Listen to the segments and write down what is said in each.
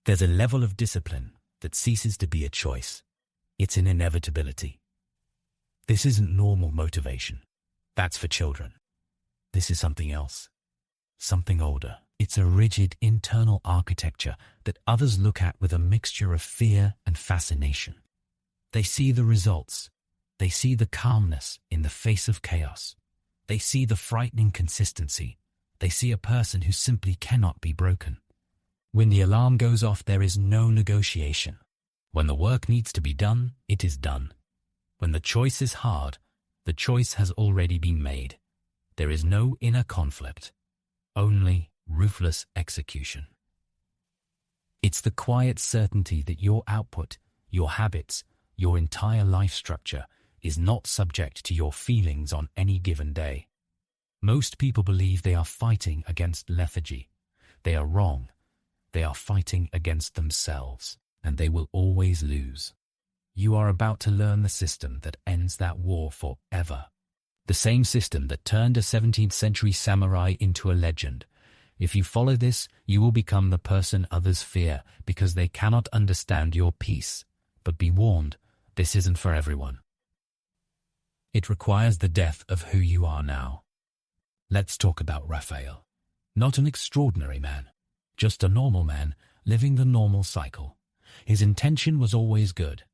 There's a level of discipline that ceases to be a choice. It's an inevitability. This isn't normal motivation. That's for children. This is something else. Something older. It's a rigid internal architecture that others look at with a mixture of fear and fascination. They see the results. They see the calmness in the face of chaos. They see the frightening consistency. They see a person who simply cannot be broken. When the alarm goes off, there is no negotiation. When the work needs to be done, it is done. When the choice is hard, the choice has already been made. There is no inner conflict, only ruthless execution. It's the quiet certainty that your output, your habits, your entire life structure is not subject to your feelings on any given day. Most people believe they are fighting against lethargy. They are wrong. They are fighting against themselves, and they will always lose. You are about to learn the system that ends that war forever. The same system that turned a 17th century samurai into a legend. If you follow this, you will become the person others fear because they cannot understand your peace. But be warned, this isn't for everyone. It requires the death of who you are now. Let's talk about Raphael. Not an extraordinary man, just a normal man living the normal cycle. His intention was always good.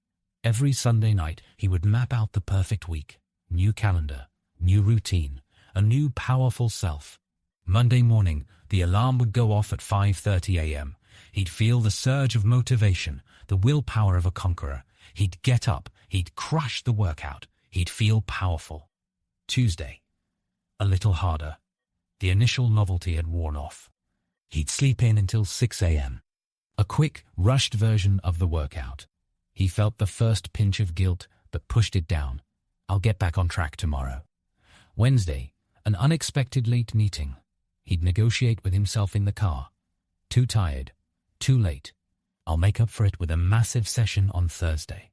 Every Sunday night he would map out the perfect week. New calendar, new routine, a new powerful self. Monday morning, the alarm would go off at 5:30 a.m. He'd feel the surge of motivation, the willpower of a conqueror. He'd get up, he'd crush the workout, he'd feel powerful. Tuesday, a little harder. The initial novelty had worn off. He'd sleep in until 6 a.m. A quick, rushed version of the workout. He felt the first pinch of guilt, but pushed it down. I'll get back on track tomorrow. Wednesday, an unexpected late meeting. He'd negotiate with himself in the car. Too tired, too late. I'll make up for it with a massive session on Thursday.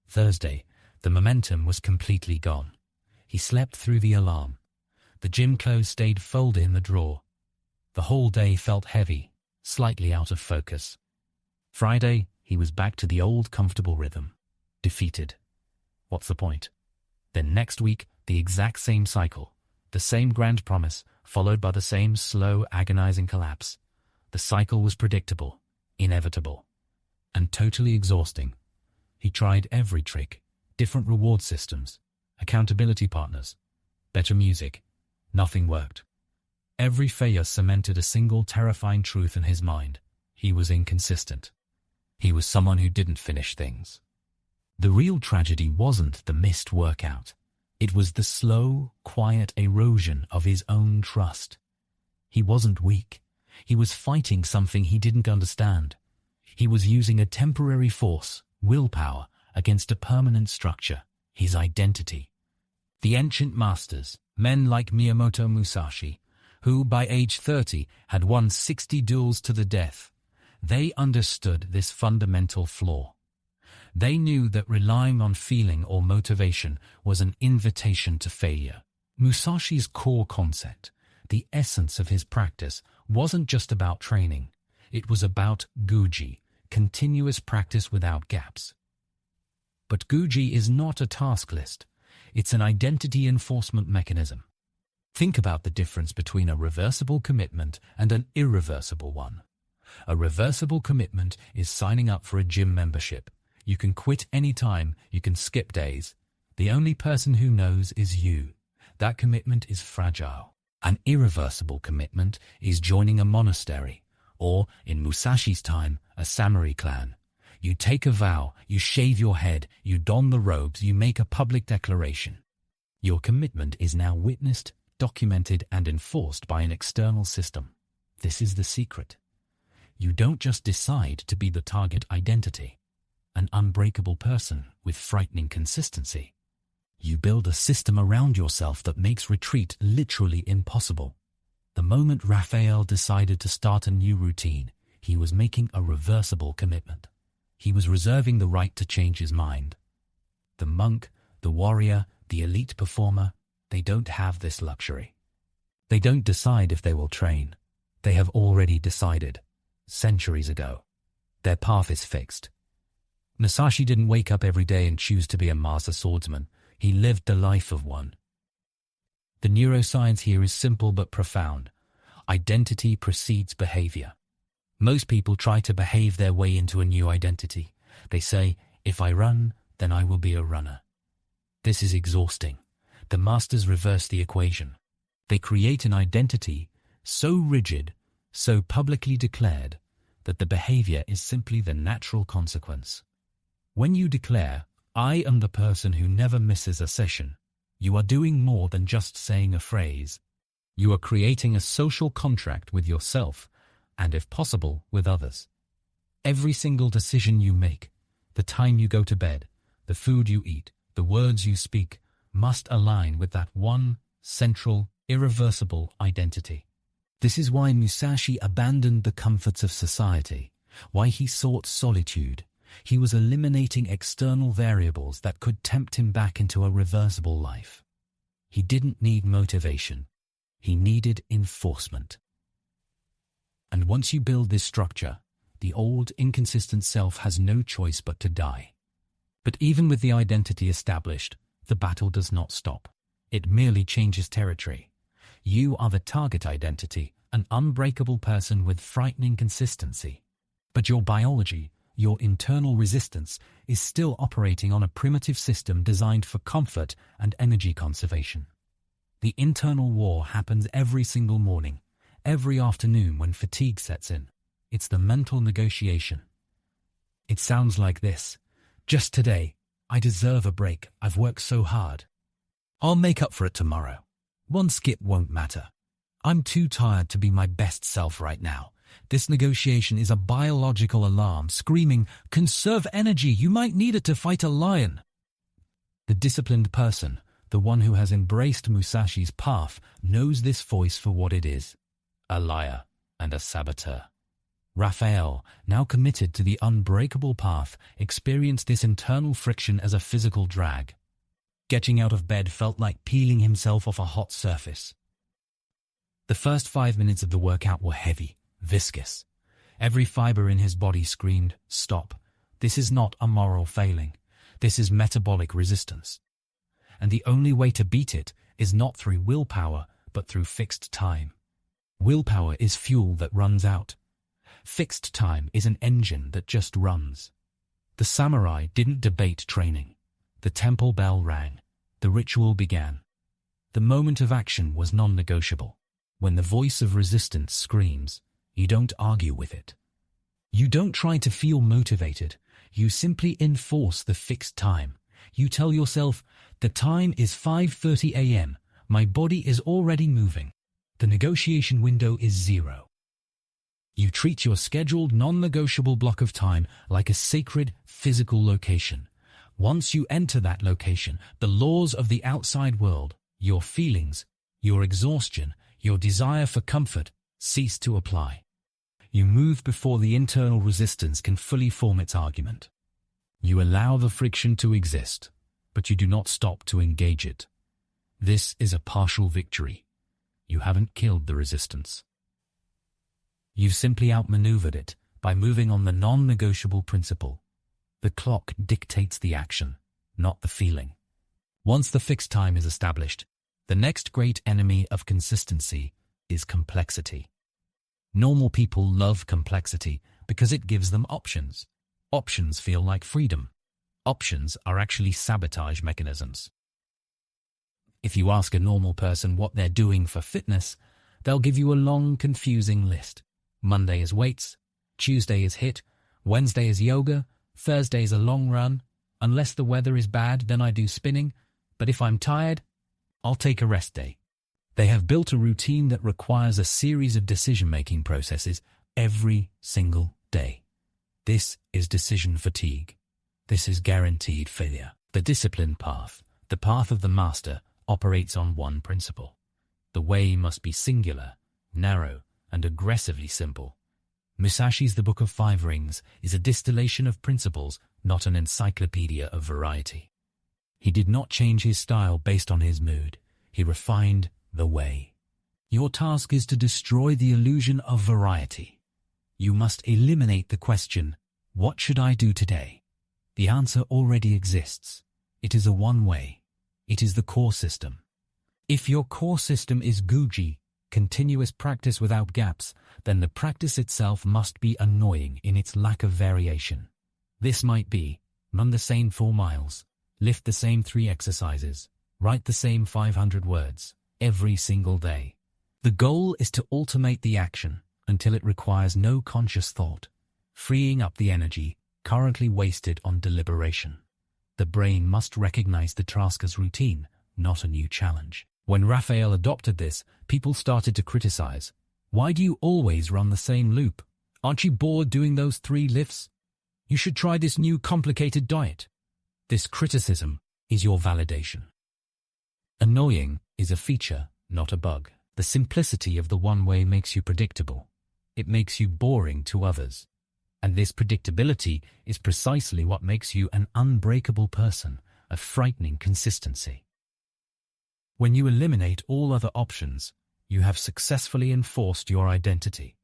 Thursday, the momentum was completely gone. He slept through the alarm. The gym clothes stayed folded in the drawer. The whole day felt heavy, slightly out of focus. Friday, he was back to the old comfortable rhythm. Defeated. What's the point? Then next week, the exact same cycle. The same grand promise, followed by the same slow, agonizing collapse. The cycle was predictable, inevitable, and totally exhausting. He tried every trick, different reward systems, accountability partners, better music. Nothing worked. Every failure cemented a single terrifying truth in his mind. He was inconsistent. He was someone who didn't finish things. The real tragedy wasn't the missed workout. It was the slow, quiet erosion of his own trust. He wasn't weak. He was fighting something he didn't understand. He was using a temporary force, willpower, against a permanent structure, his identity. The ancient masters, men like Miyamoto Musashi, who by age 30 had won 60 duels to the death, they understood this fundamental flaw. They knew that relying on feeling or motivation was an invitation to failure. Musashi's core concept, the essence of his practice, wasn't just about training. It was about guji, continuous practice without gaps. But guji is not a task list. It's an identity enforcement mechanism. Think about the difference between a reversible commitment and an irreversible one. A reversible commitment is signing up for a gym membership. You can quit any time, you can skip days. The only person who knows is you. That commitment is fragile. An irreversible commitment is joining a monastery, or, in Musashi's time, a samurai clan. You take a vow, you shave your head, you don the robes, you make a public declaration. Your commitment is now witnessed, documented, and enforced by an external system. This is the secret. You don't just decide to be the target identity, an unbreakable person with frightening consistency. You build a system around yourself that makes retreat literally impossible. The moment Raphael decided to start a new routine, he was making a reversible commitment. He was reserving the right to change his mind. The monk, the warrior, the elite performer, they don't have this luxury. They don't decide if they will train. They have already decided, centuries ago. Their path is fixed. Musashi didn't wake up every day and choose to be a master swordsman. He lived the life of one. The neuroscience here is simple but profound. Identity precedes behavior. Most people try to behave their way into a new identity. They say, if I run, then I will be a runner. This is exhausting. The masters reverse the equation. They create an identity so rigid, so publicly declared, that the behavior is simply the natural consequence. When you declare, I am the person who never misses a session, you are doing more than just saying a phrase. You are creating a social contract with yourself and, if possible, with others. Every single decision you make, the time you go to bed, the food you eat, the words you speak, must align with that one central, irreversible identity. This is why Musashi abandoned the comforts of society, why he sought solitude. He was eliminating external variables that could tempt him back into a reversible life. He didn't need motivation. He needed enforcement. And once you build this structure, the old, inconsistent self has no choice but to die. But even with the identity established, the battle does not stop. It merely changes territory. You are the target identity, an unbreakable person with frightening consistency. But your biology, your internal resistance, is still operating on a primitive system designed for comfort and energy conservation. The internal war happens every single morning, every afternoon when fatigue sets in. It's the mental negotiation. It sounds like this. Just today, I deserve a break. I've worked so hard. I'll make up for it tomorrow. One skip won't matter. I'm too tired to be my best self right now. This negotiation is a biological alarm screaming, conserve energy, you might need it to fight a lion. The disciplined person, the one who has embraced Musashi's path, knows this voice for what it is, a liar and a saboteur. Raphael, now committed to the unbreakable path, experienced this internal friction as a physical drag. Getting out of bed felt like peeling himself off a hot surface. The first 5 minutes of the workout were heavy, viscous. Every fiber in his body screamed, stop. This is not a moral failing. This is metabolic resistance. And the only way to beat it is not through willpower, but through fixed time. Willpower is fuel that runs out. Fixed time is an engine that just runs. The samurai didn't debate training. The temple bell rang. The ritual began. The moment of action was non-negotiable. When the voice of resistance screams, you don't argue with it. You don't try to feel motivated. You simply enforce the fixed time. You tell yourself, the time is 5:30 a.m. My body is already moving. The negotiation window is 0. You treat your scheduled non-negotiable block of time like a sacred physical location. Once you enter that location, the laws of the outside world, your feelings, your exhaustion, your desire for comfort, cease to apply. You move before the internal resistance can fully form its argument. You allow the friction to exist, but you do not stop to engage it. This is a partial victory. You haven't killed the resistance. You've simply outmaneuvered it by moving on the non-negotiable principle. The clock dictates the action, not the feeling. Once the fixed time is established, the next great enemy of consistency is complexity. Normal people love complexity because it gives them options. Options feel like freedom. Options are actually sabotage mechanisms. If you ask a normal person what they're doing for fitness, they'll give you a long, confusing list. Monday is weights, Tuesday is HIIT, Wednesday is yoga, Thursday is a long run. Unless the weather is bad, then I do spinning. But if I'm tired, I'll take a rest day. They have built a routine that requires a series of decision-making processes every single day. This is decision fatigue. This is guaranteed failure. The disciplined path, the path of the master, operates on one principle. The way must be singular, narrow, and aggressively simple. Musashi's The Book of Five Rings is a distillation of principles, not an encyclopedia of variety. He did not change his style based on his mood. He refined the way. Your task is to destroy the illusion of variety. You must eliminate the question, What should I do today? The answer already exists. It is a one-way. It is the core system. If your core system is Guji, continuous practice without gaps, then the practice itself must be annoying in its lack of variation. This might be, run the same 4 miles, lift the same 3 exercises, write the same 500 words, every single day. The goal is to automate the action until it requires no conscious thought, freeing up the energy currently wasted on deliberation. The brain must recognize the task as routine, not a new challenge. When Raphael adopted this, people started to criticize. Why do you always run the same loop? Aren't you bored doing those 3 lifts? You should try this new complicated diet. This criticism is your validation. Annoying is a feature, not a bug. The simplicity of the one-way makes you predictable. It makes you boring to others. And this predictability is precisely what makes you an unbreakable person, a frightening consistency. When you eliminate all other options, you have successfully enforced your identity.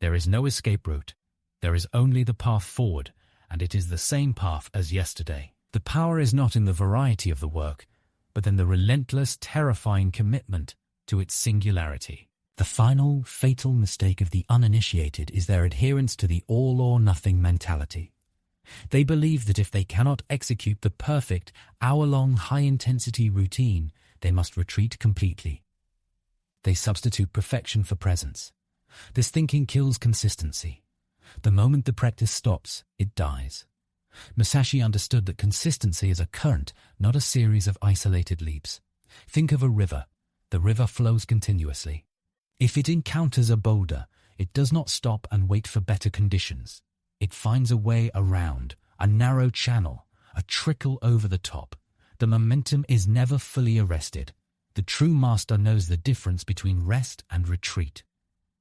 There is no escape route. There is only the path forward, and it is the same path as yesterday. The power is not in the variety of the work, but in the relentless, terrifying commitment to its singularity. The final, fatal mistake of the uninitiated is their adherence to the all-or-nothing mentality. They believe that if they cannot execute the perfect, hour-long, high-intensity routine, they must retreat completely. They substitute perfection for presence. This thinking kills consistency. The moment the practice stops, it dies. Musashi understood that consistency is a current, not a series of isolated leaps. Think of a river. The river flows continuously. If it encounters a boulder, it does not stop and wait for better conditions. It finds a way around, a narrow channel, a trickle over the top. The momentum is never fully arrested. The true master knows the difference between rest and retreat.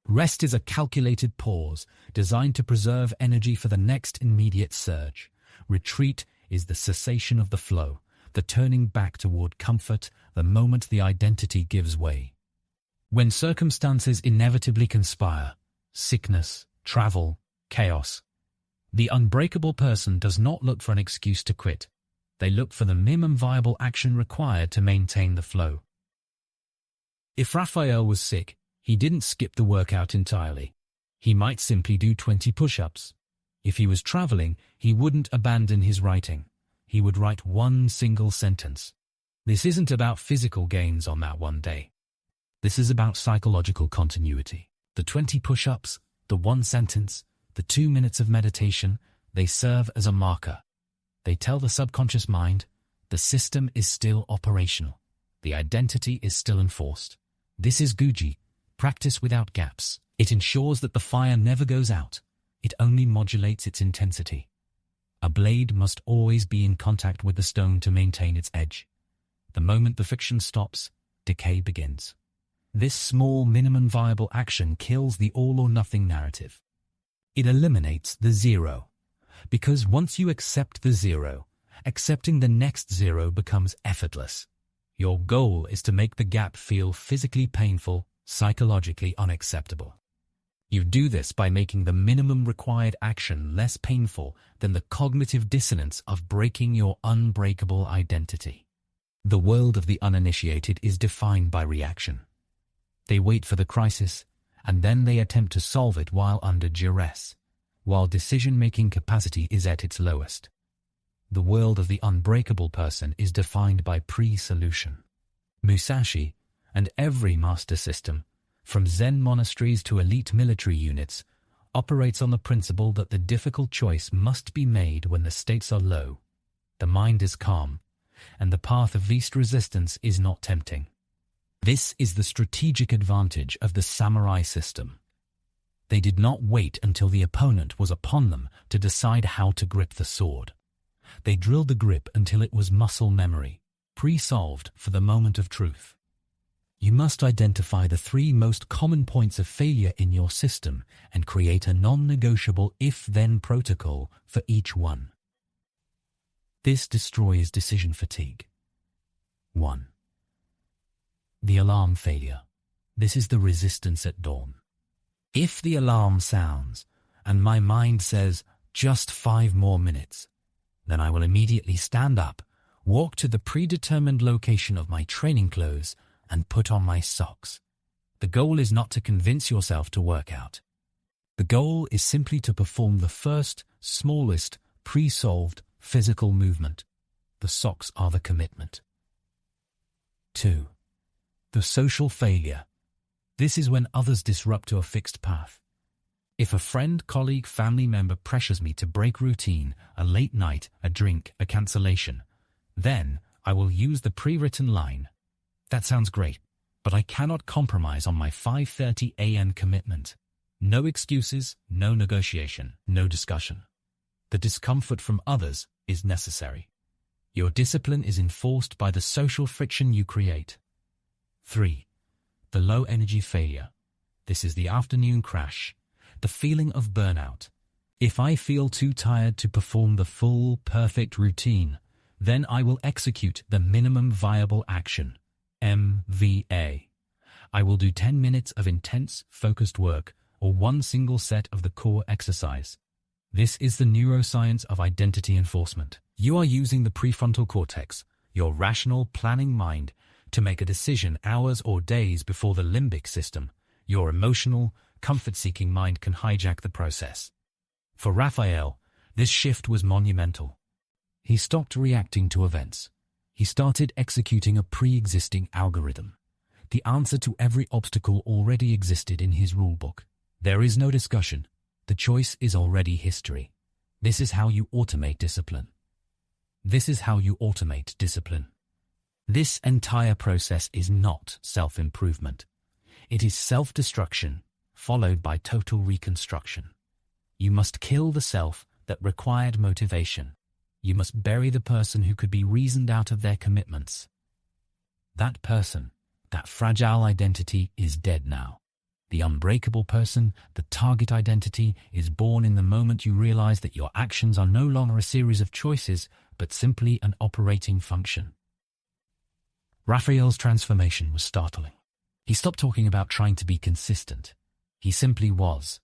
Rest is a calculated pause, designed to preserve energy for the next immediate surge. Retreat is the cessation of the flow, the turning back toward comfort the moment the identity gives way. When circumstances inevitably conspire, sickness, travel, chaos, the unbreakable person does not look for an excuse to quit. They look for the minimum viable action required to maintain the flow. If Raphael was sick, he didn't skip the workout entirely. He might simply do 20 push-ups. If he was traveling, he wouldn't abandon his writing. He would write 1 single sentence. This isn't about physical gains on that one day. This is about psychological continuity. The 20 push-ups, the 1 sentence, the 2 minutes of meditation, they serve as a marker. They tell the subconscious mind, the system is still operational. The identity is still enforced. This is Guji, practice without gaps. It ensures that the fire never goes out. It only modulates its intensity. A blade must always be in contact with the stone to maintain its edge. The moment the friction stops, decay begins. This small minimum viable action kills the all-or-nothing narrative. It eliminates the zero. Because once you accept the zero, accepting the next zero becomes effortless. Your goal is to make the gap feel physically painful, psychologically unacceptable. You do this by making the minimum required action less painful than the cognitive dissonance of breaking your unbreakable identity. The world of the uninitiated is defined by reaction. They wait for the crisis, and then they attempt to solve it while under duress, while decision-making capacity is at its lowest. The world of the unbreakable person is defined by pre-solution. Musashi, and every master system, from Zen monasteries to elite military units, operates on the principle that the difficult choice must be made when the stakes are low, the mind is calm, and the path of least resistance is not tempting. This is the strategic advantage of the samurai system. They did not wait until the opponent was upon them to decide how to grip the sword. They drilled the grip until it was muscle memory, pre-solved for the moment of truth. You must identify the 3 most common points of failure in your system and create a non-negotiable if-then protocol for each one. This destroys decision fatigue. 1. The alarm failure. This is the resistance at dawn. If the alarm sounds and my mind says, Just 5 more minutes. Then I will immediately stand up, walk to the predetermined location of my training clothes, and put on my socks. The goal is not to convince yourself to work out. The goal is simply to perform the first, smallest, pre-solved physical movement. The socks are the commitment. 2. The social failure. This is when others disrupt your fixed path. If a friend, colleague, family member pressures me to break routine, a late night, a drink, a cancellation, then I will use the pre-written line. That sounds great, but I cannot compromise on my 5:30 a.m. commitment. No excuses, no negotiation, no discussion. The discomfort from others is necessary. Your discipline is enforced by the social friction you create. 3. The low-energy failure. This is the afternoon crash, the feeling of burnout. If I feel too tired to perform the full, perfect routine, then I will execute the minimum viable action, MVA. I will do 10 minutes of intense, focused work, or one single set of the core exercise. This is the neuroscience of identity enforcement. You are using the prefrontal cortex, your rational, planning mind, to make a decision hours or days before the limbic system, your emotional, comfort-seeking mind, can hijack the process. For Raphael, this shift was monumental. He stopped reacting to events. He started executing a pre-existing algorithm. The answer to every obstacle already existed in his rulebook. There is no discussion. The choice is already history. This is how you automate discipline. This is how you automate discipline. This entire process is not self-improvement. It is self-destruction, followed by total reconstruction. You must kill the self that required motivation. You must bury the person who could be reasoned out of their commitments. That person, that fragile identity, is dead now. The unbreakable person, the target identity, is born in the moment you realize that your actions are no longer a series of choices, but simply an operating function. Raphael's transformation was startling. He stopped talking about trying to be consistent. He simply was.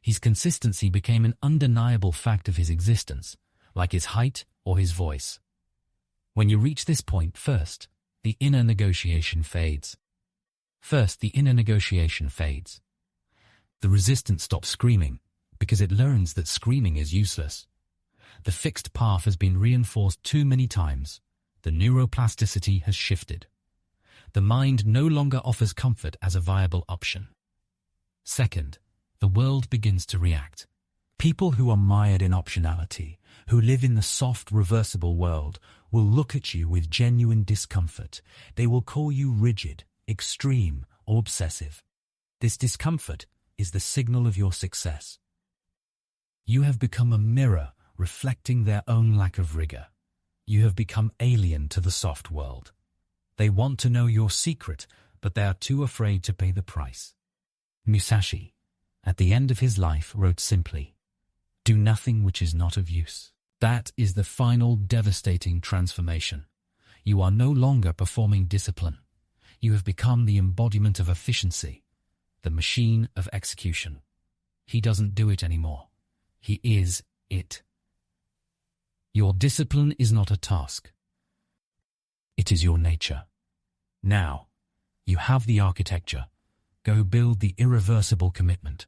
His consistency became an undeniable fact of his existence, like his height or his voice. When you reach this point, first, the inner negotiation fades. The resistance stops screaming, because it learns that screaming is useless. The fixed path has been reinforced too many times. The neuroplasticity has shifted. The mind no longer offers comfort as a viable option. Second, the world begins to react. People who are mired in optionality, who live in the soft, reversible world, will look at you with genuine discomfort. They will call you rigid, extreme, or obsessive. This discomfort is the signal of your success. You have become a mirror reflecting their own lack of rigor. You have become alien to the soft world. They want to know your secret, but they are too afraid to pay the price. Musashi, at the end of his life, wrote simply, "Do nothing which is not of use." That is the final devastating transformation. You are no longer performing discipline. You have become the embodiment of efficiency, the machine of execution. He doesn't do it anymore. He is it. Your discipline is not a task. It is your nature. Now, you have the architecture. Go build the irreversible commitment.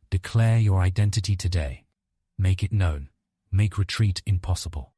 Declare your identity today. Make it known. Make retreat impossible.